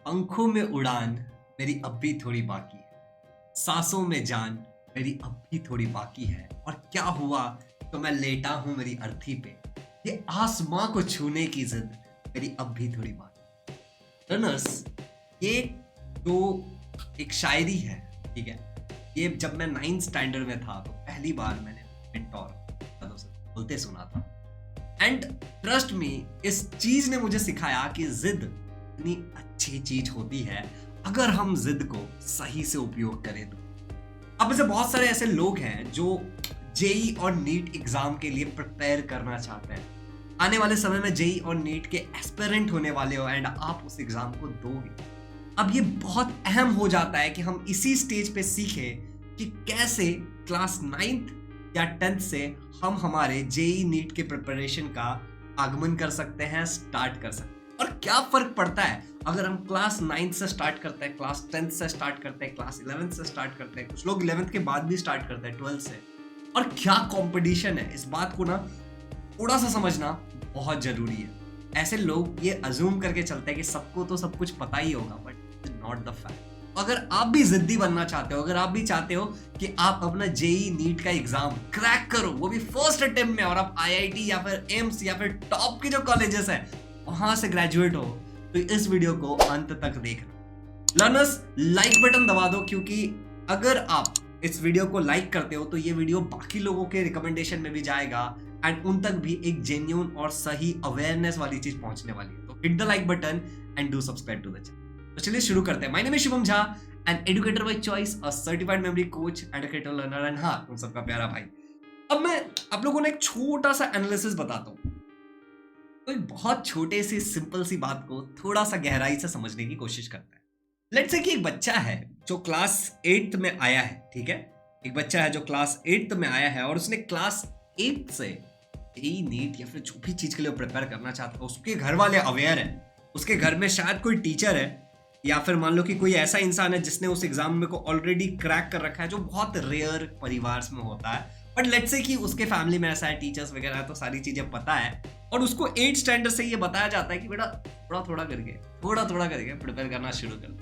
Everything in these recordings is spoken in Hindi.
पंखों में उड़ान मेरी अब भी थोड़ी बाकी है, सांसों में जान मेरी अब भी थोड़ी बाकी है। और क्या हुआ तो मैं लेटा हूं मेरी अर्थी पे, ये आसमां को छूने की जिद मेरी अब भी थोड़ी बाकी है। रनर्स, ये तो एक शायरी है, ठीक है। ये जब मैं 9th स्टैंडर्ड में था तो पहली बार मैंने मेंटोर से बोलते सुना था। एंड ट्रस्ट मी, इस चीज ने मुझे सिखाया कि जिद इतनी अच्छी चीज होती है अगर हम जिद को सही से उपयोग करें तो। अब ऐसे बहुत सारे ऐसे लोग हैं जो जेई और नीट एग्जाम के लिए प्रिपेयर करना चाहते हैं। आने वाले समय में जेई और नीट के एस्पिरेंट होने वाले हो एंड आप उस एग्जाम को दोगे। अब ये बहुत अहम हो जाता है कि हम इसी स्टेज पे सीखें कि कैसे क्लास 9th या 10th से हम हमारे जेई नीट के प्रिपरेशन का आगमन कर सकते हैं, स्टार्ट कर सकते हैं। और क्या फर्क पड़ता है अगर हम क्लास 9th से स्टार्ट करते हैं, क्लास 10th से स्टार्ट करते हैं, क्लास 11th से स्टार्ट करते हैं, कुछ लोग 11th के बाद भी स्टार्ट करते हैं, 12th से। और क्या कंपटीशन है, इस बात को ना थोड़ा सा समझना बहुत जरूरी है। ऐसे लोग ये अज्यूम करके चलते हैं कि सबको तो सब कुछ पता ही होगा, बट नॉट द फैक्ट। अगर आप भी जिद्दी बनना चाहते हो, अगर आप भी चाहते हो कि आप अपना जेई नीट का एग्जाम क्रैक करो, वो भी फर्स्ट अटेम्प्ट में, और आप आईआईटी या फिर एम्स या फिर टॉप के जो कॉलेजेस हैं वहां से ग्रेजुएट हो, तो इस वीडियो को अंत तक देखना। लर्नर्स, लाइक बटन दबा दो, क्योंकि अगर आप इस वीडियो को लाइक करते हो तो ये वीडियो बाकी लोगों के रिकमेंडेशन में भी जाएगा एंड उन तक भी एक जेन्युइन और सही अवेयरनेस वाली चीज पहुंचने वाली है। तो hit the like button and do subscribe to the channel. तो चलिए शुरू करते हैं। My name is Shubham Jha, an educator by choice, a certified memory coach and a creative learner, and हाँ, तुम सबका प्यारा भाई। अब मैं आप लोगों को एक छोटा सा एनालिसिस बताता हूं। तो एक बहुत छोटे से सिंपल सी बात को थोड़ा सा गहराई से समझने की कोशिश करते हैं। लेट्स से कि एक बच्चा है जो क्लास 8th में आया है, ठीक है। एक बच्चा है जो क्लास 8th में आया है और उसने क्लास 8th से जेईई नीट या फिर जो भी चीज के लिए प्रिपेयर करना चाहता है, उसके घर वाले अवेयर हैं, उसके घर में शायद कोई टीचर है या फिर मान लो कि कोई ऐसा इंसान है जिसने उस एग्जाम में को ऑलरेडी क्रैक कर रखा है, जो बहुत रेयर परिवार में होता है। बट लेट्स से कि उसके फैमिली में ऐसा है, टीचर्स वगैरह है, तो सारी चीजें पता है और उसको 8th स्टैंडर्ड से ये बताया जाता है कि बेटा थोड़ा थोड़ा करके प्रिपेयर करना शुरू कर।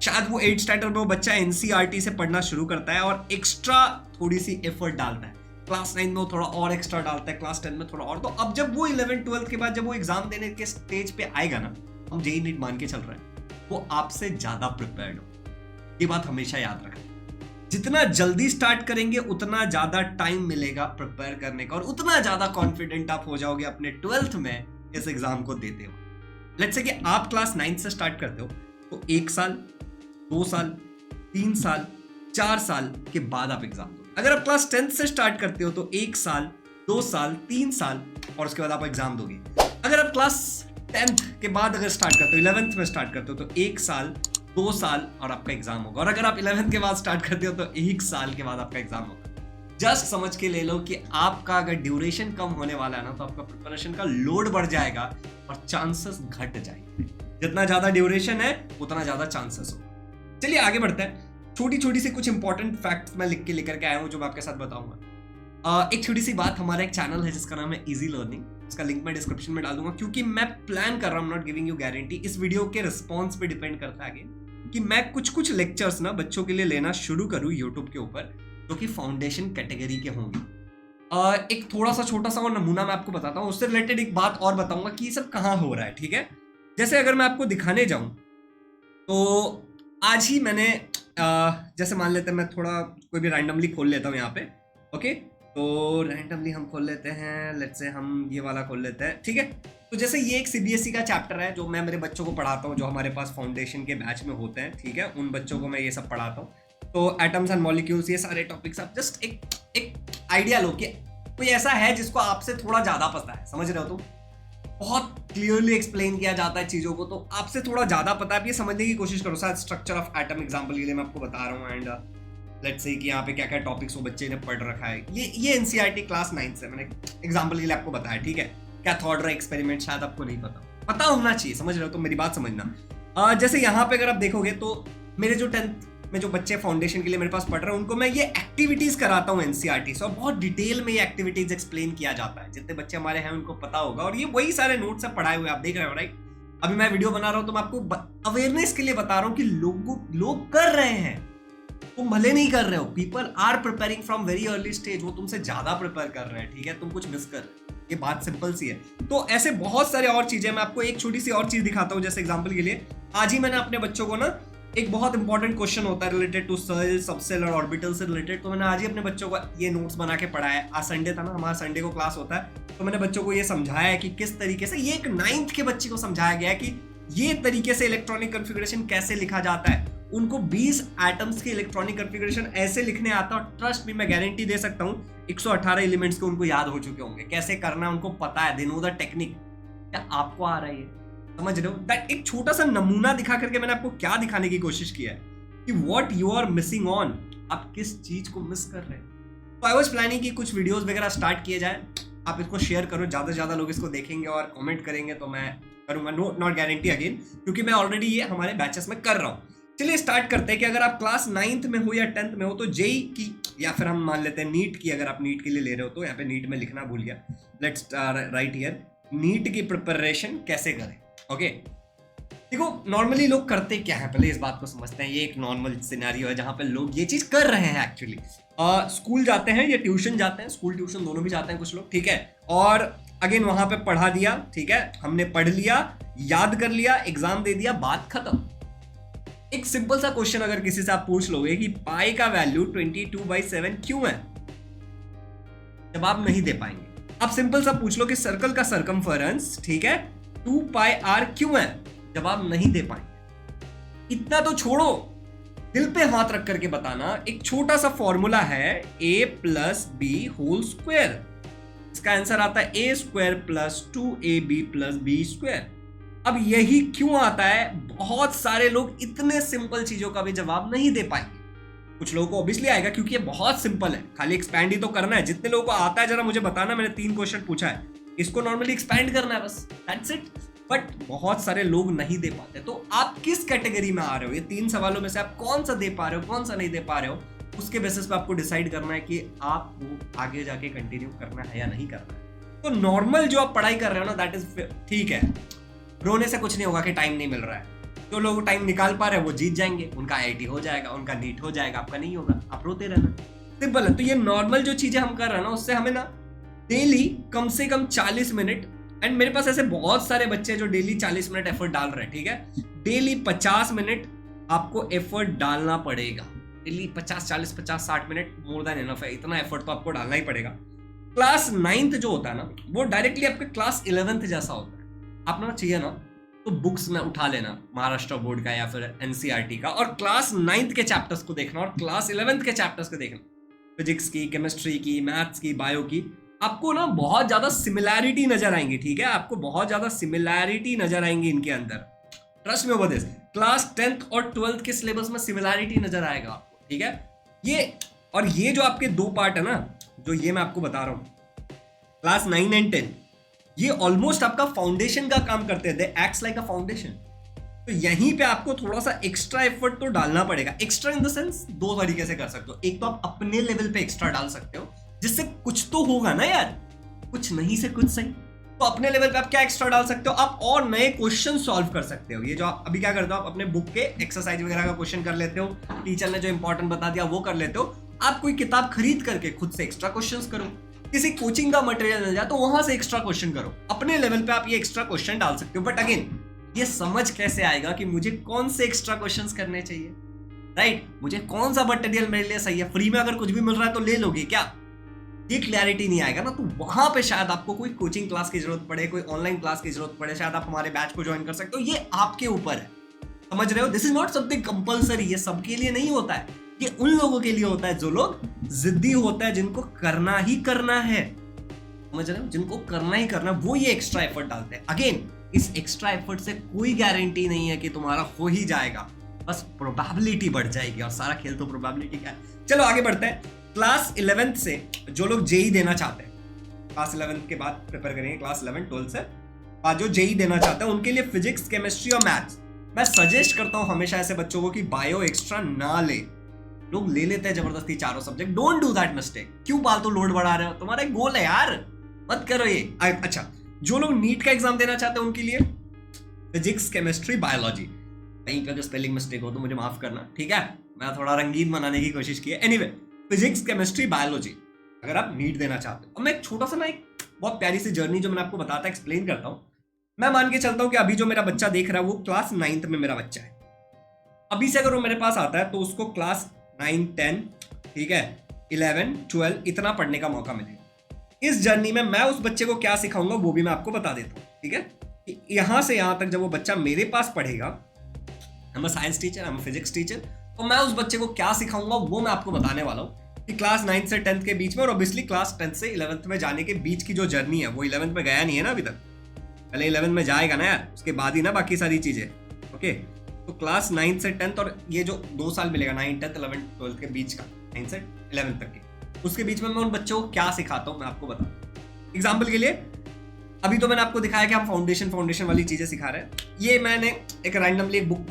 शायद वो 8th स्टैंडर्ड में वो बच्चा एनसीईआरटी से पढ़ना शुरू करता है और एक्स्ट्रा थोड़ी सी एफर्ट डालता है। क्लास 9 में वो थोड़ा और एक्स्ट्रा डालता है, क्लास 10 में थोड़ा और। तो अब जब वो 11th 12th के बाद जब वो एग्जाम देने के स्टेज पे आएगा ना, हम जेईई नीट मान के चल रहे हैं, वो आपसे ज्यादा प्रिपेयर्ड हो। ये बात हमेशा याद रखना। जितना जल्दी स्टार्ट करेंगे उतना ज्यादा टाइम मिलेगा प्रिपेयर करने का और उतना ज्यादा कॉन्फिडेंट आप हो जाओगे अपने 12th में इस एग्जाम को देते हो। लेट्स से कि आप क्लास 9th से स्टार्ट करते हो तो 1 साल, 2 साल, 3 साल, 4 साल के बाद आप एग्जाम दोगे। अगर आप क्लास 10th से स्टार्ट करते हो तो 1 साल, 2 साल, 3 साल और उसके बाद आप एग्जाम दोगे। अगर आप क्लास 10th के बाद अगर स्टार्ट करते हो, 11th में स्टार्ट करते हो तो 1 साल, 2 साल और आपका एग्जाम होगा। और अगर आप 11th के बाद स्टार्ट करते हो तो 1 साल के बाद आपका एग्जाम होगा। जस्ट समझ के ले लो कि आपका अगर ड्यूरेशन कम होने वाला है ना, तो आपका प्रिपरेशन का लोड बढ़ जाएगा और चांसेस घट जाएंगे। जितना ज्यादा ड्यूरेशन है उतना ज्यादा चांसेस होगा। चलिए आगे बढ़ते हैं। छोटी छोटी सी कुछ इंपॉर्टेंट फैक्ट्स मैं लिख के लेकर के आया हूं जो मैं आपके साथ बताऊंगा। एक छोटी सी बात, हमारा एक चैनल है जिसका नाम है इजी लर्निंग, उसका लिंक मैं डिस्क्रिप्शन में डाल दूंगा, क्योंकि मैं प्लान कर रहा हूं, नॉट गिविंग यू गारंटी, इस वीडियो के रिस्पॉन्स पे डिपेंड करता है आगे कि मैं कुछ लेक्चर्स ना बच्चों के लिए लेना शुरू करूं यूट्यूब के ऊपर, जो कि फाउंडेशन कैटेगरी के होंगे। एक थोड़ा सा छोटा सा और नमूना मैं आपको बताता हूं, उससे रिलेटेड एक बात और बताऊंगा कि ये सब कहां हो रहा है, ठीक है। जैसे अगर मैं आपको दिखाने जाऊं तो आज ही मैंने जैसे मान लेते हैं, मैं थोड़ा कोई भी रैंडमली खोल लेता हूं यहाँ पे, ओके। तो रैंडमली हम खोल लेते हैं, लेट्स से हम ये वाला खोल लेते हैं, ठीक है। तो जैसे ये एक सीबीएसई का चैप्टर है जो मैं मेरे बच्चों को पढ़ाता हूँ, जो हमारे पास फाउंडेशन के बैच में होते हैं, ठीक है, उन बच्चों को मैं ये सब पढ़ाता हूँ। तो एटम्स एंड मॉलिक्यूल्स, ये सारे टॉपिक्स आप जस्ट एक आइडिया लो कि कोई ऐसा है जिसको आपसे थोड़ा ज्यादा पता है, समझ रहे हो। तो बहुत क्लियरली एक्सप्लेन किया जाता है चीजों को, तो आपसे थोड़ा ज्यादा पता है, आप ये समझने की कोशिश करो। शायद स्ट्रक्चर ऑफ एटम एग्जांपल के लिए मैं आपको बता रहा हूँ, एंड लेट्स से कि यहाँ पे क्या क्या टॉपिक्स वो बच्चे ने पढ़ रखा है। ये एनसीईआरटी क्लास 9 से मैंने एग्जांपल के लिए आपको बताया, ठीक है। कैथोड रे एक्सपेरिमेंट शायद आपको नहीं पता होना चाहिए, समझ रहे हो। तो मेरी बात समझना। जैसे यहाँ पे अगर आप देखोगे तो मेरे जो 10th में जो बच्चे फाउंडेशन के लिए मेरे पास पढ़ रहे हैं, उनको मैं ये एक्टिविटीज कराता हूँ एनसीईआरटी से, और बहुत डिटेल में ये एक्टिविटीज एक्सप्लेन किया जाता है। जितने बच्चे हमारे हैं उनको पता होगा, और ये वही सारे नोट्स से पढ़ाए हुए आप देख रहे हो, राइट। अभी मैं वीडियो बना रहा हूं तो मैं आपको अवेयरनेस के लिए बता रहा हूं कि लोग कर रहे हैं, तुम भले नहीं कर रहे हो। People are preparing from very early stage, वो तुमसे ज्यादा प्रिपेयर कर रहे हैं, ठीक है, तुम कुछ मिस कर रहे हो। ये बात सिंपल सी है। तो ऐसे बहुत सारे और चीजें, मैं आपको एक छोटी सी और चीज दिखाता हूँ। जैसे एग्जांपल के लिए आज ही मैंने अपने बच्चों को ना, एक बहुत इंपॉर्टेंट क्वेश्चन होता है रिलेटेड टू सेल, सबसेल और ऑर्बिटल से रिलेटेड, तो मैंने आज ही अपने बच्चों को ये नोट्स बना के पढ़ाया है। आज संडे था ना, हमारा संडे को क्लास होता है, तो मैंने बच्चों को ये समझाया है कि किस तरीके से, ये एक 9th के बच्चे को समझाया गया है कि ये तरीके से इलेक्ट्रॉनिक कॉन्फ़िगरेशन कैसे लिखा जाता है। उनको 20 एटम्स की इलेक्ट्रॉनिक कॉन्फ़िगरेशन ऐसे लिखने आता है, और ट्रस्ट मी, मैं गारंटी दे सकता हूँ 118 एलिमेंट्स के उनको याद हो चुके होंगे, कैसे करना है उनको पता है, दे नो द टेक्निक। क्या आपको आ रहा है ये? समझ रहे हो? दैट एक छोटा सा नमूना दिखा करके मैंने आपको क्या दिखाने की कोशिश की है कि what you are missing on, आप किस चीज को मिस कर रहे हैं। तो आई वाज प्लानिंग कि कुछ वीडियोस वगैरह स्टार्ट किए जाए, आप इसको शेयर करो, ज्यादा से ज्यादा लोग इसको देखेंगे और कमेंट करेंगे तो मैं करूंगा। नो नॉट गारंटी अगेन, क्योंकि मैं ऑलरेडी ये हमारे बैचेस में कर रहा हूँ। चलिए स्टार्ट करते हैं कि अगर आप क्लास 9th में हो या 10th में हो तो जेई की, या फिर हम मान लेते हैं नीट की, अगर आप नीट के लिए ले रहे हो तो यहाँ पे नीट में लिखना भूल गया, लेट्स राइट हियर, नीट की प्रिपरेशन कैसे करें। ओके, देखो नॉर्मली लोग करते क्या है, पहले इस बात को समझते हैं। ये एक नॉर्मल सिनेरियो है जहाँ पे लोग ये चीज कर रहे हैं एक्चुअली। स्कूल जाते हैं या ट्यूशन जाते हैं, स्कूल ट्यूशन दोनों भी जाते हैं कुछ लोग, ठीक है, और अगेन वहां पे पढ़ा दिया, ठीक है, हमने पढ़ लिया, याद कर लिया, एग्जाम दे दिया, बात खत्म। एक सिंपल सा क्वेश्चन अगर किसी से आप पूछ लोगे कि पाई का वैल्यू 22/7 क्यों है, जवाब नहीं दे पाएंगे। आप सिंपल सा पूछ लो कि सर्कल का सर्कमफरेंस, ठीक है, 2πr क्यों है, जवाब नहीं दे पाएंगे। इतना तो छोड़ो, दिल पे हाथ रख करके बताना, एक छोटा सा फॉर्मूला है a+b²। इसका आंसर आता है a² + 2ab + b²। अब यही क्यों आता है, बहुत सारे लोग इतने सिंपल चीजों का भी जवाब नहीं दे पाएंगे। कुछ लोगों को ऑब्वियसली आएगा क्योंकि ये बहुत सिंपल है, खाली एक्सपैंड ही तो करना है। जितने लोगों को आता है जरा मुझे बताना, मैंने 3 क्वेश्चन पूछा है, इसको नॉर्मली एक्सपैंड करना है, बस दैट्स इट। बट बहुत सारे लोग नहीं दे पाते। तो आप किस कैटेगरी में आ रहे हो, ये 3 सवालों में से आप कौन सा दे पा रहे हो, कौन सा नहीं दे पा रहे हो, उसके बेसिस पे आपको डिसाइड करना है कि आपको आगे जाके कंटिन्यू करना है या नहीं करना है। तो नॉर्मल जो आप पढ़ाई कर रहे हो ना, दैट इज ठीक है, रोने से कुछ नहीं होगा कि टाइम नहीं मिल रहा है। जो लोग टाइम निकाल पा रहे हैं वो जीत जाएंगे, उनका आईआईटी हो जाएगा, उनका नीट हो जाएगा, आपका नहीं होगा, आप रोते रहना, सिंपल है। तो ये नॉर्मल जो चीजें हम कर रहे हैं ना, उससे हमें ना डेली कम से कम 40 मिनट, एंड मेरे पास ऐसे बहुत सारे बच्चे जो डेली 40 मिनट एफर्ट डाल रहे हैं, ठीक है, डेली 50 मिनट आपको एफर्ट डालना पड़ेगा। Daily 50, 40, 50, 60 minute more than enough है, इतना एफर्ट तो आपको डालना ही पड़ेगा। क्लास 9th जो होता है ना, वो डायरेक्टली आपके क्लास 11th जैसा होता है। आप ना चाहिए ना तो बुक्स में उठा लेना, महाराष्ट्र बोर्ड का या फिर एनसीईआरटी का, और क्लास 9th के चैप्टर्स को देखना और क्लास 11th के चैप्टर्स को देखना, फिजिक्स की, केमिस्ट्री की, मैथ्स की, बायो की। आपको ना बहुत ज्यादा सिमिलैरिटी नजर आएंगी, ठीक है, आपको बहुत ज्यादा सिमिलैरिटी नजर आएंगी इनके अंदर, trust me over this. Class 10th और 12th के सिलेबस में सिमिलैरिटी नजर आएगा आपको, ठीक है। ये और ये जो आपके 2 पार्ट है ना, जो ये मैं आपको बता रहा हूं, क्लास 9 एंड 10, ये ऑलमोस्ट आपका फाउंडेशन का काम करते हैं, दे एक्ट्स लाइक अ फाउंडेशन। तो यहीं पे आपको थोड़ा सा एक्स्ट्रा एफर्ट तो डालना पड़ेगा। एक्स्ट्रा इन द सेंस 2 तरीके से कर सकते हो। एक तो आप अपने लेवल पे एक्स्ट्रा डाल सकते हो, जिससे कुछ तो होगा ना यार, कुछ नहीं से कुछ सही। तो अपने लेवल पे आप क्या एक्स्ट्रा डाल सकते हो, आप और नए क्वेश्चन सॉल्व कर सकते हो। ये जो आप अभी क्या करते हो, आप अपने बुक के एक्सरसाइज वगैरह का क्वेश्चन कर लेते हो, टीचर ने जो इंपॉर्टेंट बता दिया वो कर लेते हो। आप कोई किताब खरीद करके खुद से एक्स्ट्रा क्वेश्चंस करो, किसी कोचिंग का मटेरियल मिल जाए तो वहां से एक्स्ट्रा क्वेश्चन करो। अपने लेवल पे आप ये एक्स्ट्रा क्वेश्चन डाल सकते हो। बट अगेन ये समझ कैसे आएगा कि मुझे कौन से एक्स्ट्रा क्वेश्चंस करने चाहिए, राइट? मुझे कौन सा मटेरियल मेरे लिए सही है। फ्री में अगर कुछ भी मिल रहा है तो ले लोगे क्या, ये क्लैरिटी नहीं आएगा ना। तो वहां पे शायद आपको कोई कोचिंग क्लास की जरूरत पड़े, कोई ऑनलाइन क्लास की जरूरत पड़े, शायद आप हमारे बैच को ज्वाइन कर सकते हो। ये आपके ऊपर है, समझ रहे हो? This is not something compulsory, ये सबके लिए नहीं होता है। ये उन लोगों के लिए होता है जो लोग जिद्दी होता है, जिनको करना ही करना है, समझ रहे हो? जिनको करना ही करना, वो ये एक्स्ट्रा एफर्ट डालते हैं। अगेन इस एक्स्ट्रा एफर्ट से कोई गारंटी नहीं है कि तुम्हारा हो ही जाएगा, बस प्रोबेबिलिटी बढ़ जाएगी, और सारा खेल तो प्रोबेबिलिटी का है। चलो आगे बढ़ते हैं। क्लास 11th से जो लोग जेई देना चाहते हैं, क्लास 11th के बाद प्रिपेयर करेंगे, क्लास 11 12 से बाद जो जेई देना चाहते हैं उनके लिए फिजिक्स, केमिस्ट्री और मैथ्स मैं सजेस्ट करता हूं हमेशा ऐसे बच्चों को कि बायो एक्स्ट्रा ना ले। लोग ले लेते हैं जबरदस्ती चारों subject, don't do that mistake. क्यों फालतू लोड बढ़ा रहे हो, तुम्हारा एक गोल है यार, मत करो ये। अच्छा, जो लोग नीट का एग्जाम देना चाहते हैं उनके लिए फिजिक्स, केमिस्ट्री, बायोलॉजी। कहीं पे अगर स्पेलिंग मिस्टेक हो तो मुझे माफ करना, ठीक है, मैं थोड़ा रंगीन बनाने की कोशिश की है। एनीवे, फिजिक्स, केमिस्ट्री, बायोलॉजी अगर आप नीट देना चाहते हो। अब मैं एक छोटा सा ना, एक बहुत प्यारी सी जर्नी जो मैंने आपको बताता एक्सप्लेन करता हूँ। मैं मान के चलता हूँ कि अभी जो मेरा बच्चा देख रहा है वो क्लास 9th में मेरा बच्चा है। अभी से अगर वो मेरे पास आता है तो उसको क्लास 9, 10, ठीक है, 11, 12 इतना पढ़ने का मौका मिलेगा। इस जर्नी में मैं उस बच्चे को क्या सिखाऊंगा वो भी मैं आपको बता देता हूँ, ठीक है। कि यहाँ से यहाँ तक जब वो बच्चा मेरे पास पढ़ेगा, I am a science teacher, I am a physics teacher, तो मैं उस बच्चे को क्या सिखाऊंगा वो मैं आपको बताने वाला हूँ कि क्लास 9 से 10th के बीच में, और ऑब्वियसली क्लास 10 से 11th में जाने के बीच की जो जर्नी है, वो 11th में गया नहीं है ना अभी तक, पहले 11th में जाएगा ना यार, उसके बाद ही ना बाकी सारी चीजें। ओके, तो क्लास 9 से 10th और ये जो 2 साल मिलेगा 9, 10, 11, 12 के बीच का, 9 से 11 तक के, उसके बीच में मैं उन बच्चों को क्या सिखाता हूँ मैं आपको बताता हूँ। एग्जाम्पल के लिए अभी तो मैंने आपको दिखाया कि हम फाउंडेशन वाली चीजें सिखा रहे हैं। ये मैंने एक रैंडमली बुक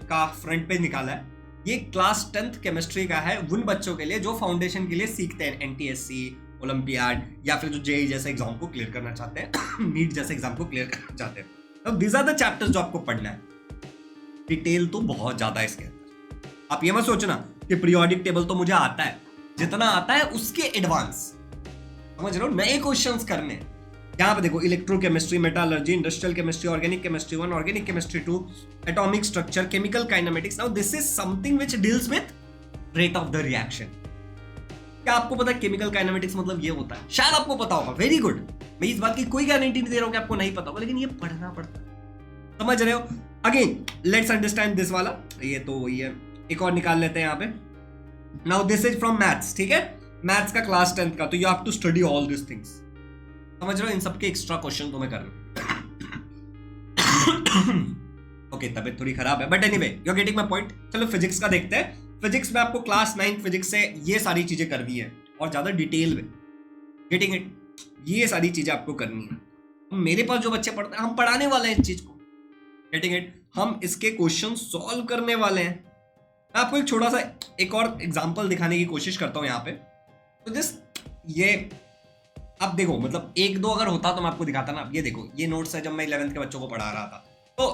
का फ्रंट पेज निकाला है। ये क्लास 10th केमिस्ट्री का है उन बच्चों के लिए जो फाउंडेशन के लिए सीखते हैं, एनटीएससी, ओलंपियाड, या फिर जो जेई जैसे एग्जाम को क्लियर करना चाहते हैं, नीट जैसे एग्जाम को क्लियर करना चाहते हैं। अब दीज आर द चैप्टर्स जो आपको पढ़ना है। डिटेल तो बहुत ज्यादा है इसके अंदर। आप ये मत सोचना कि पीरियोडिक टेबल तो मुझे आता है, जितना आता है उसके एडवांस, समझ रहे हो, नए क्वेश्चंस करने। यहाँ पे देखो, electrochemistry, metallurgy, industrial chemistry, organic chemistry 1, organic chemistry 2, atomic structure, chemical kinematics. Now this is something which deals with rate of the reaction. क्या आपको पता है केमिकल काइनेमेटिक्स मतलब ये होता है? शायद आपको पता होगा, वेरी गुड। मैं इस बात की कोई गारंटी नहीं दे रहा हूं कि आपको नहीं पता होगा, लेकिन ये पढ़ना पड़ता है, समझ रहे हो। अगेन लेट्स अंडरस्टैंड दिस वाला, ये तो वही है। एक और निकाल लेते हैं यहाँ पे। Now this is from maths, ठीक है, मैथ्स का क्लास 10th का। तो you have to study all this things, समझ रहे हो, इन सबके एक्स्ट्रा क्वेश्चन तुम्हें करना। ओके, तबीयत थोड़ी खराब है, but anyway you are getting my point. चलो फिजिक्स का देखते हैं। फिजिक्स में आपको क्लास 9 फिजिक्स से ये सारी चीजें करनी है और ज्यादा डिटेल में, गेटिंग इट, ये सारी चीजें आपको करनी है। मेरे पास जो बच्चे पढ़ते हैं, हम पढ़ाने वाले हैं इस चीज को, गेटिंग इट, हम इसके क्वेश्चन सॉल्व करने वाले हैं। मैं आपको एक छोटा सा एक और एग्जांपल दिखाने की कोशिश करता हूं यहाँ पे। तो जस्ट ये अब देखो, मतलब एक दो अगर होता तो मैं आपको दिखाता ना। ये देखो, ये नोट्स है जब मैं 11th के बच्चों को पढ़ा रहा था। तो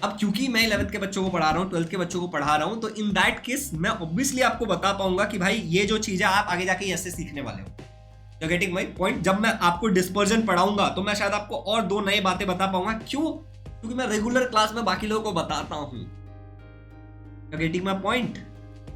अब क्योंकि मैं 11th के बच्चों को पढ़ा रहा हूँ, 12th के बच्चों को पढ़ा रहा हूँ, तो इन दैट केस मैं ऑब्वियसली आपको बता पाऊंगा कि भाई ये जो चीज है आप आगे जाके ऐसे सीखने वाले हो। Getting my point. जब मैं आपको डिस्पर्जन पढ़ाऊंगा तो मैं शायद आपको और दो नई बातें बता पाऊंगा। क्यों? क्योंकि मैं रेगुलर क्लास में बाकी लोगों को बताता हूँ। Getting my point.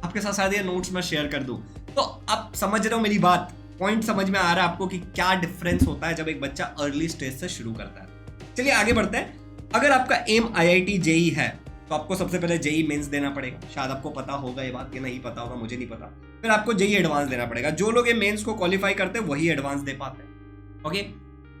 आपके साथ शायद ये नोट्स मैं शेयर कर दूं, तो आप समझ रहे हो मेरी बात, पॉइंट समझ में आ रहा है आपको कि क्या डिफरेंस होता है जब एक बच्चा अर्ली स्टेज से शुरू करता है। चलिए आगे बढ़ते हैं। अगर आपका एम आईआईटी जेई है तो आपको सबसे पहले जेई मेंस देना पड़ेगा। शायद आपको पता होगा ये बात, कि नहीं पता होगा, मुझे नहीं पता। फिर आपको जेई एडवांस देना पड़ेगा। जो लोग ये मेंस को क्वालिफाई करते हैं वही एडवांस दे पाते हैं। ओके,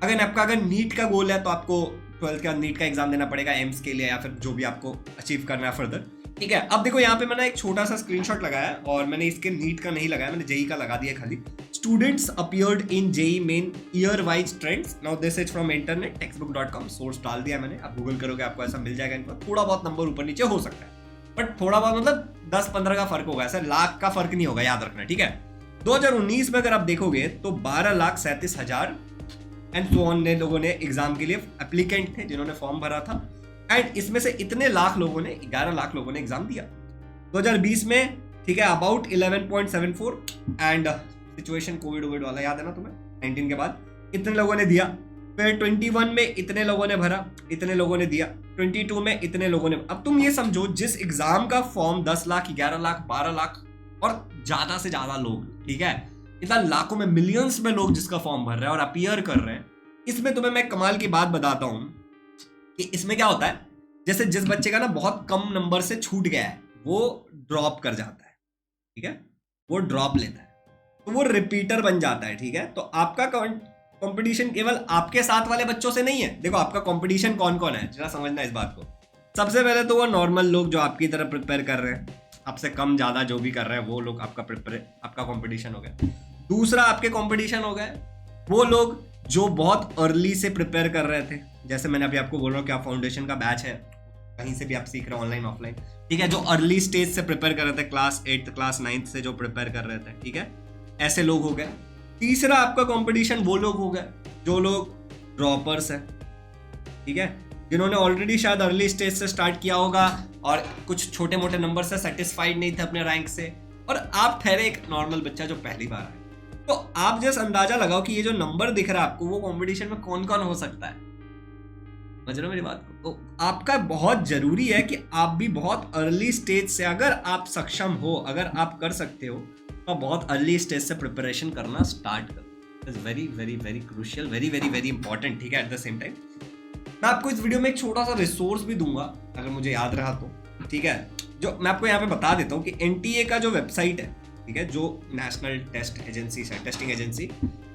अगर नीट का गोल है तो आपको 12th का नीट का एग्जाम देना पड़ेगा एम्स के लिए, या फिर जो भी आपको अचीव करना है फर्दर। ठीक है, अब देखो यहाँ पे मैंने एक छोटा सा स्क्रीनशॉट लगाया और मैंने इसके नीट का नहीं लगाया, मैंने जेई का लगा दिया खाली। Students appeared in JEE Main year wise trends. Now this is from internet textbook.com, source डाल दिया मैंने। आप गूगल करोगे आपको ऐसा मिल जाएगा। इनको थोड़ा बहुत नंबर ऊपर नीचे हो सकता है, बट थोड़ा बहुत मतलब 10-15 का फर्क होगा, ऐसा लाख का फर्क नहीं होगा, याद रखना, ठीक है। 2019 में अगर आप देखोगे तो 12,37,000 एंड सो ऑन ने लोगों ने एग्जाम के लिए एप्लीकेंट थे जिन्होंने फॉर्म भरा था, एंड इसमें से इतने लाख लोगों ने, 11 लाख लोगों ने एग्जाम दिया 2020 में, ठीक है, अबाउट 11.74। एंड सिचुएशन कोविड वाला याद है ना तुम्हें, 19 के बाद इतने लोगों ने दिया। फिर 21 में इतने लोगों ने भरा, इतने लोगों ने दिया। 22 में इतने लोगों ने। अब तुम ये समझो, जिस एग्जाम का फॉर्म 10 लाख, 11 लाख, 12 लाख और ज्यादा से ज्यादा लोग, ठीक है, इतना लाखों में, मिलियंस में लोग जिसका फॉर्म भर रहे हैं और अपीयर कर रहे हैं, इसमें तुम्हें मैं कमाल की बात बताता हूं कि इसमें क्या होता है। जैसे जिस बच्चे का ना बहुत कम नंबर से छूट गया है, वो ड्रॉप कर जाता है, ठीक है, वो ड्रॉप लेता है, तो वो रिपीटर बन जाता है, ठीक है। तो आपका कंपटीशन केवल आपके साथ वाले बच्चों से नहीं है। देखो आपका कंपटीशन कौन कौन है, जरा समझना इस बात को। सबसे पहले तो वो नॉर्मल लोग जो आपकी तरह प्रिपेयर कर रहे हैं, आपसे कम ज्यादा जो भी कर रहे हैं वो लोग आपका कंपटीशन हो गया। दूसरा आपके कंपटीशन हो गए वो लोग जो बहुत अर्ली से प्रिपेयर कर रहे थे। जैसे मैंने अभी आपको बोल रहा हूँ कि आप फाउंडेशन का बैच है, कहीं से भी आप सीख रहे हो, ऑनलाइन ऑफलाइन, ठीक है, जो अर्ली स्टेज से प्रिपेयर कर रहे थे, क्लास 8 क्लास 9 से जो प्रिपेयर कर रहे थे, ठीक है, ऐसे लोग हो गए। तीसरा आपका कंपटीशन वो लोग हो गए जो लोग ड्रॉपर्स हैं, ठीक है। जिन्होंने ऑलरेडी शायद अर्ली स्टेज से स्टार्ट किया होगा और कुछ छोटे मोटे नंबर से सेटिस्फाइड नहीं थे अपने रैंक से, और आप ठहरे एक नॉर्मल बच्चा जो पहली बार आए, तो आप जैसे अंदाजा लगाओ कि ये जो नंबर दिख रहा है आपको, वो कंपटीशन में कौन कौन हो सकता है। समझ रहे हो मेरी बात को? तो आपका बहुत जरूरी है कि आप भी बहुत अर्ली स्टेज से, अगर आप सक्षम हो, अगर आप कर सकते हो, तो बहुत अर्ली स्टेज से प्रिपरेशन करना स्टार्ट करो। It's very very very crucial, very very very important, ठीक है। एट द सेम टाइम मैं आपको इस वीडियो में एक छोटा सा रिसोर्स भी दूंगा अगर मुझे याद रहा तो, ठीक है, जो मैं आपको यहाँ पे बता देता हूँ कि एनटीए का जो वेबसाइट है, ठीक है, जो नेशनल टेस्ट एजेंसी है, टेस्टिंग एजेंसी,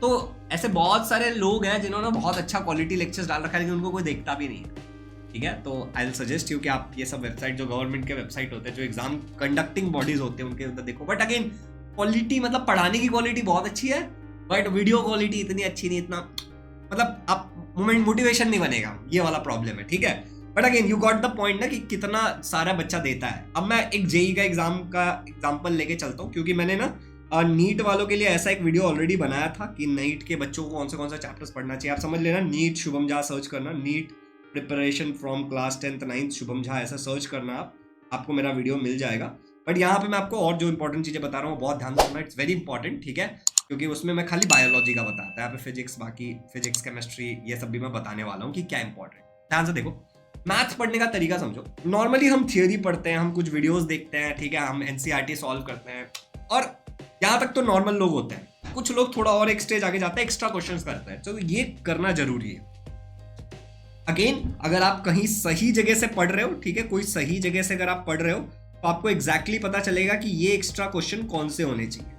तो ऐसे बहुत सारे लोग हैं जिन्होंने बहुत अच्छा क्वालिटी लेक्चर्स डाल रखा है लेकिन उनको कोई देखता भी नहीं है, ठीक है। तो आई विल सजेस्ट यू कि आप ये सब वेबसाइट, जो गवर्नमेंट के वेबसाइट होते हैं, जो एग्जाम कंडक्टिंग बॉडीज होते हैं, उनके अंदर देखो। बट अगेन क्वालिटी, मतलब पढ़ाने की क्वालिटी बहुत अच्छी है, बट वीडियो क्वालिटी इतनी अच्छी नहीं, इतना मतलब आप मोटिवेशन नहीं बनेगा, ये वाला प्रॉब्लम है, ठीक है। But again you got the point ना कि कितना सारा बच्चा देता है। अब मैं एक जेई का एग्जाम्पल लेके चलता हूँ, क्योंकि मैंने ना नीट वालों के लिए ऐसा एक वीडियो ऑलरेडी बनाया था कि नीट के बच्चों को कौन से चैप्टर्स पढ़ना चाहिए। आप समझ लेना, नीट शुभम झा सर्च करना, NEET preparation from class 10th 9th Shubham Jha, ऐसा सर्च करना आपको मेरा वीडियो मिल जाएगा। बट यहाँ पे मैं आपको और जो इंपॉर्टेंट चीजें बता रहा हूँ बहुत ध्यान से सुनना, इट्स वेरी इंपॉर्टेंट, ठीक है, क्योंकि उसमें मैं खाली बायोलॉजी का बताता है, यहाँ पे फिजिक्स, बाकी फिजिक्स केमिस्ट्री ये सब भी मैं बताने वाला हूँ कि क्या इंपॉर्टेंट। ध्यान से देखो, मैथ्स पढ़ने का तरीका समझो। नॉर्मली हम थियोरी पढ़ते हैं, हम कुछ वीडियोस देखते हैं, ठीक है, हम एनसीईआरटी सॉल्व करते हैं, और यहाँ तक तो नॉर्मल लोग होते हैं। कुछ लोग थोड़ा और एक स्टेज आगे जाते हैं, एक्स्ट्रा क्वेश्चंस करते हैं, तो ये करना जरूरी है। अगेन अगर आप कहीं सही जगह से पढ़ रहे हो, ठीक है, कोई सही जगह से अगर आप पढ़ रहे हो, तो आपको एग्जैक्टली पता चलेगा कि ये एक्स्ट्रा क्वेश्चन कौन से होने चाहिए।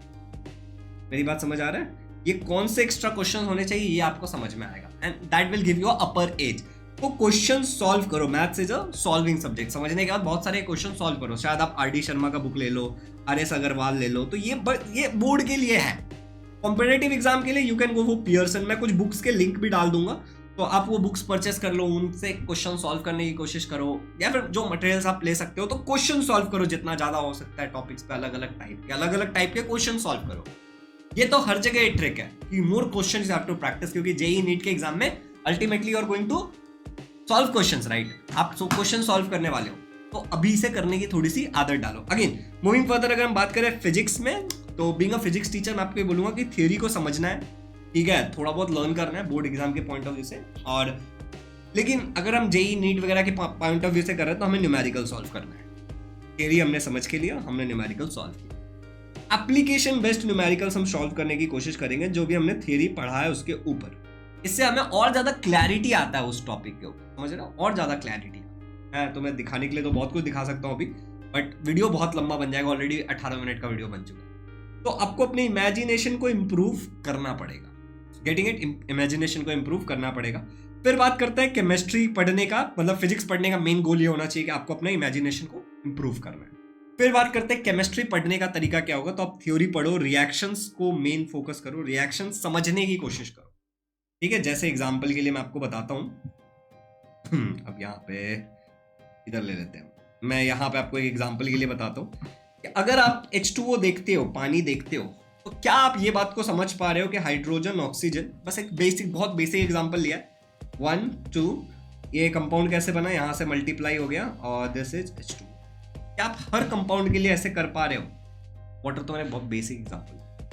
मेरी बात समझ आ रहा है? ये कौन से एक्स्ट्रा क्वेश्चन होने चाहिए ये आपको समझ में आएगा, and that will give you upper as. तो क्वेश्चन सॉल्व करो, maths is a solving subject. समझने के बाद बहुत सारे क्वेश्चन सॉल्व करो। शायद आप आरडी शर्मा का बुक ले लो, आर.एस. अग्रवाल ले लो, तो ये बोर्ड के लिए है। कॉम्पिटिटिव एग्जाम के लिए you can go for Pearson. मैं कुछ बुक्स के लिंक भी डाल दूंगा, तो आप वो बुक्स परचेस कर लो, उनसे क्वेश्चन सॉल्व करने की कोशिश करो, या फिर जो मटेरियल्स आप ले सकते हो तो क्वेश्चन सॉल्व करो जितना ज्यादा हो सकता है टॉपिक्स पे, अलग अलग टाइप के क्वेश्चन सॉल्व करो। ये तो हर जगह एक ट्रिक है कि more questions you have to practice, क्योंकि जेईई नीट के एग्जाम में ultimately you are going to solve questions, right? आप क्वेश्चन सॉल्व करने वाले हो, तो अभी से करने की थोड़ी सी आदत डालो। अगेन मूविंग फर्दर, अगर हम बात करें फिजिक्स में, तो बीइंग अ फिजिक्स टीचर मैं आपको ये बोलूंगा कि थ्योरी को समझना है, ठीक है, थोड़ा बहुत लर्न करना है बोर्ड एग्जाम के पॉइंट ऑफ व्यू से। और लेकिन अगर हम जेईई नीट वगैरह के पॉइंट ऑफ व्यू से कर रहे हैं तो हमें न्यूमेरिकल सॉल्व करना है। थ्योरी हमने समझ के लिया, हमने न्यूमेरिकल सॉल्व किया। एप्लीकेशन बेस्ड न्यूमेरिकल्स हम सॉल्व करने की कोशिश करेंगे, जो भी हमने थ्योरी पढ़ा है उसके ऊपर। इससे हमें और ज्यादा क्लैरिटी आता है उस टॉपिक के ऊपर, समझ रहे हो, और ज्यादा क्लैरिटी है। तो मैं दिखाने के लिए तो बहुत कुछ दिखा सकता हूँ अभी, बट वीडियो बहुत लंबा बन जाएगा, ऑलरेडी 18 मिनट का वीडियो बन चुका है। तो आपको अपने इमेजिनेशन को इम्प्रूव करना पड़ेगा, गेटिंग इट, इमेजिनेशन को इम्प्रूव करना पड़ेगा। फिर बात करते हैं केमिस्ट्री पढ़ने का, मतलब फिजिक्स पढ़ने का मेन गोल ये होना चाहिए कि आपको अपने इमेजिनेशन को इम्प्रूव करना है। फिर बात करते हैं केमिस्ट्री पढ़ने का तरीका क्या होगा, तो आप थ्योरी पढ़ो, रिएक्शंस को मेन फोकस करो, रिएक्शंस समझने की कोशिश करो, ठीक है। जैसे एग्जांपल के लिए मैं आपको बताता हूँ, अब यहाँ पे इधर ले लेते हैं, मैं यहाँ पे आपको एक एग्जांपल के लिए बताता हूँ कि अगर आप H2O देखते हो, पानी देखते हो, तो क्या आप ये बात को समझ पा रहे हो कि हाइड्रोजन ऑक्सीजन, बस एक बेसिक, बहुत बेसिक एग्जांपल लिया है, 1 2, ये कंपाउंड कैसे बना, यहाँ से मल्टीप्लाई हो गया और दिस इज H2। क्या आप हर कंपाउंड के लिए ऐसे कर पा रहे हो? वाटर तो मैंने बहुत बेसिक एग्जांपल,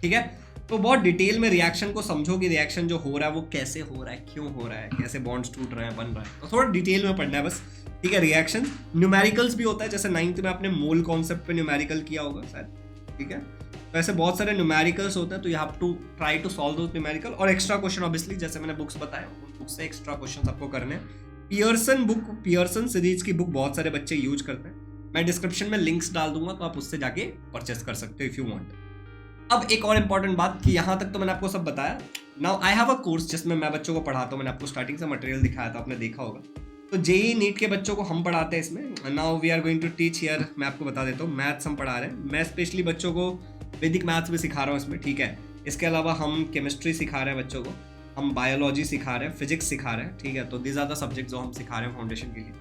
ठीक है। तो बहुत डिटेल में रिएक्शन को समझो कि रिएक्शन जो हो रहा है वो कैसे हो रहा है, क्यों हो रहा है, कैसे बॉन्ड्स टूट रहे हैं, बन रहा है, तो थोड़ा डिटेल में पढ़ना है बस, ठीक है। रिएक्शन न्यूमेरिकल्स भी होता है, जैसे 9th में आपने मोल कॉन्सेप्ट पे न्यूमेरिकल किया होगा शायद, ठीक है। तो ऐसे बहुत सारे न्यूमेरिकल्स होते हैं, तो you have to try to solve those numerical. और एक्स्ट्रा क्वेश्चन ऑब्वियसली, जैसे मैंने बुक्स बताया, उन बुक से एक्स्ट्रा क्वेश्चन आपको करने हैं। पियर्सन सीरीज की बुक बहुत सारे बच्चे यूज करते हैं, मैं डिस्क्रिप्शन में लिंक्स डाल दूंगा, तो आप उससे जाके परचेस कर सकते हो इफ यू वांट। अब एक और इंपॉर्टेंट बात कि यहाँ तक तो मैंने आपको सब बताया। Now I have a course जिसमें मैं बच्चों को पढ़ाता हूँ, मैंने आपको स्टार्टिंग से मटेरियल दिखाया था, आपने देखा होगा। तो जेईई नीट के बच्चों को हम पढ़ाते हैं इसमें। Now we are going to teach here, मैं आपको बता देता हूँ, मैथ्स हम पढ़ा रहे हैं। मैं स्पेशली बच्चों को वैदिक मैथ्स भी सिखा रहा हूँ इसमें, ठीक है। इसके अलावा हम केमिस्ट्री सिखा रहे हैं बच्चों को, हम बायोलॉजी सिखा रहे हैं, फिजिक्स सिखा रहे हैं, ठीक है। तो दीज आर द सब्जेक्ट जो हम सिखा रहे हैं फाउंडेशन के लिए।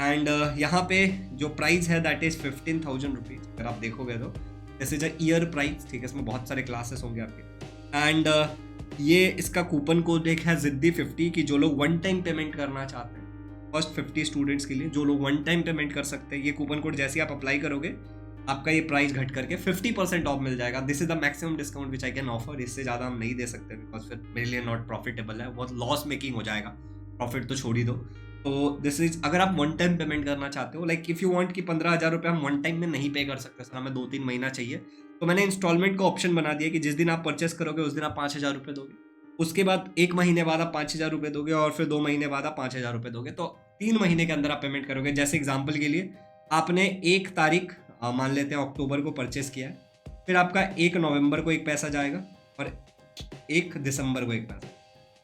एंड यहाँ पे जो प्राइस है दैट इज 15,000 रुपीज। अगर आप देखोगे तो this is a year price, ठीक है। इसमें बहुत सारे क्लासेस होंगे आपके। एंड ये इसका कूपन कोड एक है जिद्दी 50 की जो लोग वन टाइम पेमेंट करना चाहते हैं, फर्स्ट 50 स्टूडेंट्स के लिए, जो लोग वन टाइम पेमेंट कर सकते हैं। ये कूपन कोड जैसे ही आप अप्लाई करोगे आपका ये प्राइस घट करके 50% ऑफ मिल जाएगा। This is the maximum discount which I can offer. इससे ज़्यादा हम नहीं दे सकते बिकॉज फिर मेरे लिए नॉट प्रॉफिटेबल है, बहुत लॉस मेकिंग हो जाएगा, प्रॉफिट तो छोड़ ही दो। तो दिस इज, अगर आप वन टाइम पेमेंट करना चाहते हो, लाइक इफ यू वांट कि 15,000 रुपये हम वन टाइम में नहीं पे कर सकते सर, हमें 2-3 महीना चाहिए, तो मैंने इंस्टॉलमेंट का ऑप्शन बना दिया कि जिस दिन आप परचेस करोगे उस दिन आप 5,000 रुपये दोगे, उसके बाद 1 महीने बाद आप 5,000 रुपये दोगे, और फिर 2 महीने बाद आप 5,000 रुपये दोगे। तो 3 महीने के अंदर आप पेमेंट करोगे। जैसे एग्जाम्पल के लिए आपने 1 तारीख मान लेते हैं अक्टूबर को परचेस किया है, फिर आपका 1 नवंबर को एक पैसा जाएगा और 1 दिसंबर को एक पैसा,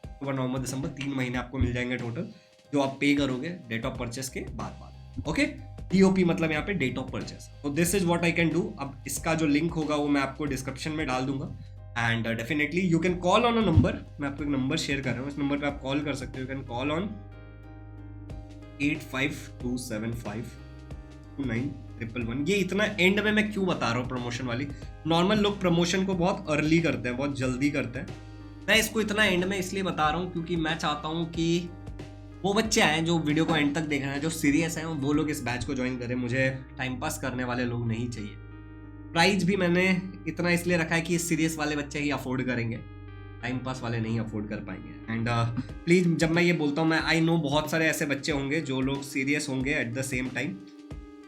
अक्टूबर नवंबर दिसंबर 3 महीने आपको मिल जाएंगे टोटल, जो आप पे करोगे डेट ऑफ परचेस के बाद। ओके, DOP मतलब यहाँ पे डेट ऑफ परचेस। तो this is what I can do. अब इसका जो लिंक होगा वो मैं आपको डिस्क्रिप्शन में डाल दूंगा, and definitely you can call on a number. मैं आपको एक नंबर शेयर कर रहा हूँ, इस नंबर पे आप कॉल कर सकते हो। You can call on 8527529111। ये इतना एंड में मैं क्यों बता रहा हूँ प्रमोशन वाली, नॉर्मल लोग प्रमोशन को बहुत अर्ली करते हैं, बहुत जल्दी करते हैं। मैं इसको इतना एंड में इसलिए बता रहा हूँ क्योंकि मैं चाहता हूँ कि वो बच्चे आए जो वीडियो को एंड तक देख रहे हैं, जो सीरियस हैं, वो लोग इस बैच को ज्वाइन करें। मुझे टाइम पास करने वाले लोग नहीं चाहिए। प्राइस भी मैंने इतना इसलिए रखा है कि सीरियस वाले बच्चे ही अफोर्ड करेंगे, टाइम पास वाले नहीं अफोर्ड कर पाएंगे। एंड प्लीज़, जब मैं ये बोलता हूँ, मैं आई नो बहुत सारे ऐसे बच्चे होंगे जो लोग सीरियस होंगे एट द सेम टाइम,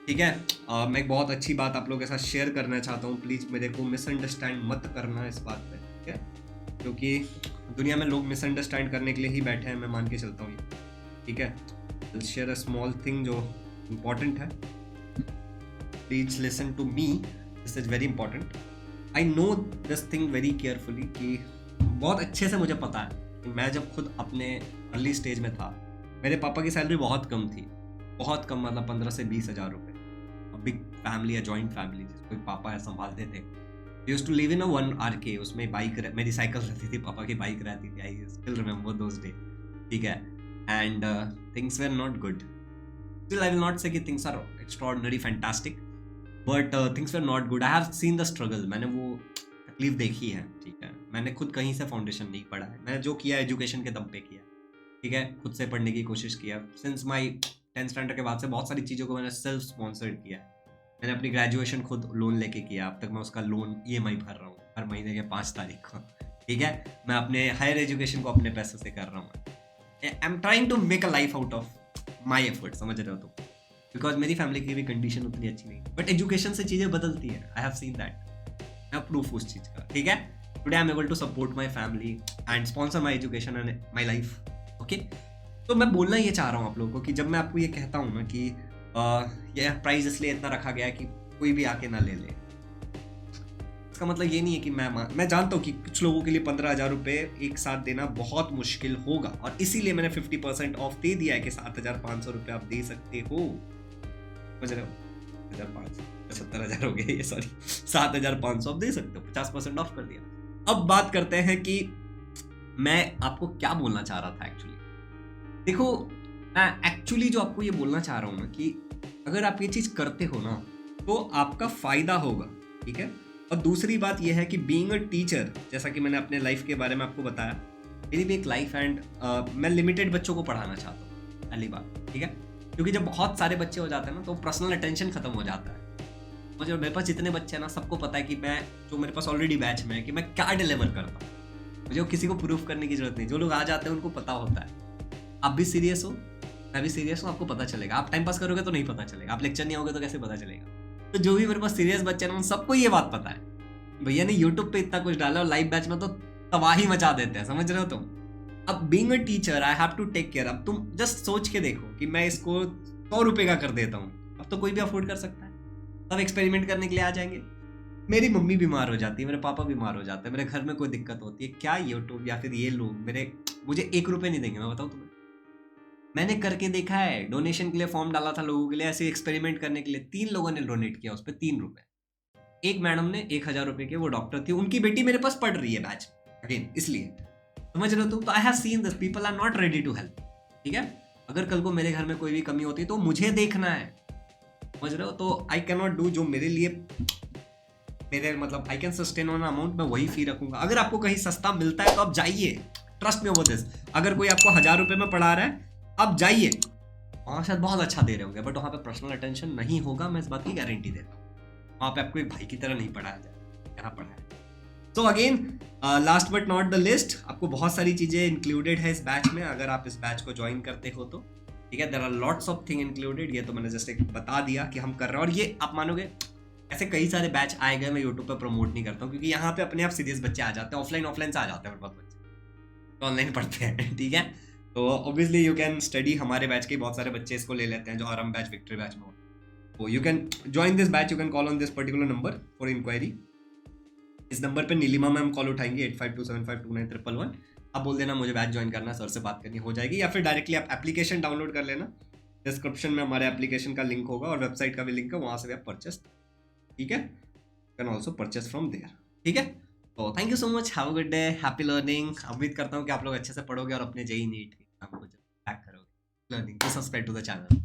ठीक है। मैं एक बहुत अच्छी बात आप लोगों के साथ शेयर करना चाहता हूँ। प्लीज़ मेरे को मिसअंडरस्टैंड मत करना इस बात पे, ठीक है, क्योंकि दुनिया में लोग मिसअंडरस्टैंड करने के लिए ही बैठे हैं, मैं मान के चलता हूँ, ठीक है। शेयर अ स्मॉल थिंग जो इम्पोर्टेंट है। Please listen to me, this is very important. I know this thing very carefully, कि बहुत अच्छे से मुझे पता है कि मैं जब खुद अपने अर्ली स्टेज में था, मेरे पापा की सैलरी बहुत कम थी, बहुत कम, मतलब 15 से 20 हज़ार रुपये। बिग फैमिली या जॉइंट फैमिली जिसको पापा संभालते थे। Used to live in a 1 RK, उसमें बाइक, मेरी साइकिल रहती थी, पापा की बाइक रहती थी। I still remember those day, ठीक है। And things were not good. Still, I will not say कि things are extraordinary, fantastic, but things were not good. I have seen the struggle. मैंने वो तकलीफ देखी है, ठीक है। मैंने खुद कहीं से फाउंडेशन नहीं पढ़ा है, मैंने जो किया एजुकेशन के दम पे किया, ठीक है। खुद से पढ़ने की कोशिश किया। सिंस माई 10th स्टैंडर्ड के बाद से बहुत सारी चीज़ों को मैंने सेल्फ स्पॉन्सर्ड किया। मैंने अपनी ग्रेजुएशन खुद लोन लेके किया, अब तक मैं उसका लोन EMI भर रहा हूँ हर महीने के 5 तारीख को, ठीक है। मैं अपने हायर एजुकेशन को अपने पैसों से कर रहा हूँ। I'm trying to make a life out of my effort, समझ रहे हो तो, बिकॉज मेरी फैमिली की भी कंडीशन उतनी अच्छी नहीं, बट एजुकेशन से चीज़ें बदलती है। आई हैव सीन दैट, मैं प्रूफ उस चीज़ का, ठीक है। Today I am able to support my family and sponsor my education and my life, okay. तो मैं बोलना ये चाह रहा हूँ आप लोगों को कि जब मैं आपको ये कहता हूँ ना कि यह प्राइस इसलिए इतना रखा गया है कि कोई भी आके ना ले ले, इसका मतलब ये नहीं है कि मैं जानता हूँ कि कुछ लोगों के लिए 15,000 रुपये एक साथ देना बहुत मुश्किल होगा, और इसीलिए मैंने 50% ऑफ दे दिया है कि 7,500 रुपये आप दे सकते हो। समझ रहे हो, 70,000 हो गए ये, सॉरी, 7,500 आप दे सकते हो, 50% ऑफ कर दिया। अब बात करते हैं कि मैं आपको क्या बोलना चाह रहा था एक्चुअली। देखो, मैं एक्चुअली जो आपको ये बोलना चाह रहा हूँ ना कि अगर आप ये चीज़ करते हो ना तो आपका फ़ायदा होगा, ठीक है। और दूसरी बात यह है कि बीइंग अ टीचर, जैसा कि मैंने अपने लाइफ के बारे में आपको बताया, मेरी भी एक लाइफ एंड मैं लिमिटेड बच्चों को पढ़ाना चाहता हूँ, पहली बात, ठीक है। क्योंकि जब बहुत सारे बच्चे हो जाते हैं ना तो पर्सनल अटेंशन खत्म हो जाता है। मुझे, मेरे पास जितने बच्चे हैं ना, सबको पता है कि मैं, जो मेरे पास ऑलरेडी बैच में है, कि मैं क्या डिलीवर करता हूँ। मुझे किसी को प्रूफ करने की जरूरत नहीं, जो लोग आ जाते हैं उनको पता होता है। आप भी सीरियस हो, मैं भी सीरियस हूँ, आपको पता चलेगा। आप टाइम पास करोगे तो नहीं पता चलेगा, आप लेक्चर नहीं होगे तो कैसे पता चलेगा। तो जो भी मेरे पास सीरियस बच्चे हैं उन सबको ये बात पता है, भैया ने यूट्यूब पे इतना कुछ डाला और लाइव बैच में तो तबाही मचा देते हैं, समझ रहे हो तुम। अब being a teacher I have to take care. अब तुम जस्ट सोच के देखो कि मैं इसको 100 रुपये का कर देता हूँ, अब तो कोई भी अफोर्ड कर सकता है, सब एक्सपेरिमेंट करने के लिए आ जाएंगे। मेरी मम्मी बीमार हो जाती है, मेरे पापा बीमार हो जाते हैं, मेरे घर में कोई दिक्कत होती है, क्या यूट्यूब या फिर ये लोग मुझे 1 रुपये नहीं देंगे? मैं बताऊँ तुम्हें, मैंने करके देखा है। डोनेशन के लिए फॉर्म डाला था लोगों के लिए, ऐसे एक्सपेरिमेंट करने के लिए, 3 लोगों ने डोनेट किया, उस पर 3 रुपये। एक मैडम ने 1,000 रुपये के, वो डॉक्टर थी, उनकी बेटी मेरे पास पढ़ रही है बैच अगेन, इसलिए, समझ रहे हो तुम। तो I have seen this, people are not ready to help, ठीक है। अगर कल को मेरे घर में कोई भी कमी होती है तो मुझे देखना है, समझ रहे हो। तो आई कैन नॉट डू जो मेरे लिए, मेरे मतलब I can sustain on amount, मैं वही फी रखूंगा। अगर आपको कहीं सस्ता मिलता है तो आप जाइए, ट्रस्ट में वो दिस। अगर कोई आपको 1,000 रुपये में पढ़ा रहा है, आप जाइए, वहाँ शायद बहुत अच्छा दे रहे होंगे, बट वहाँ पे पर्सनल अटेंशन नहीं होगा, मैं इस बात की गारंटी देता हूँ। वहाँ पे आपको एक भाई की तरह नहीं पढ़ाया जाए, यहाँ पढ़ाया। So again last but not the list, आपको बहुत सारी चीज़ें इंक्लूडेड है इस बैच में, अगर आप इस बैच को ज्वाइन करते हो तो ठीक है। There are lots of thing included, ये तो मैंने जस्ट एक बता दिया कि हम कर रहे हैं। और ये आप मानोगे ऐसे कई सारे बैच आए गए, मैं यूट्यूब पर प्रमोट नहीं करता हूँ क्योंकि यहाँ पे अपने आप सीरियस बच्चे आ जाते हैं, ऑफलाइन से आ जाते हैं बहुत बच्चे, तो ऑनलाइन पढ़ते हैं ठीक है। तो ऑब्वियसली यू कैन स्टडी, हमारे बैच के बहुत सारे बच्चे इसको ले लेते हैं जो आराम बैच, विक्ट्री बैच में होते। तो you can join this batch, you can call on this particular number for inquiry. इस नंबर पे नीलिमा मैम कॉल उठाएंगे 8527529111। आप बोल देना मुझे बैच ज्वाइन करना, सर से बात करनी हो जाएगी, या फिर डायरेक्टली आप एप्लीकेशन डाउनलोड कर लेना, डिस्क्रिप्शन में हमारे एप्लीकेशन का लिंक होगा और वेबसाइट का भी लिंक है, वहाँ से भी आप परचेस, ठीक है, can also purchase from there, ठीक है। तो thank you so much, have a good day, happy learning. उम्मीद करता हूँ कि आप लोग अच्छे से पढ़ोगे और अपने जेई नीट के एग्जाम को क्रैक करोगे। Learning, subscribe to the channel.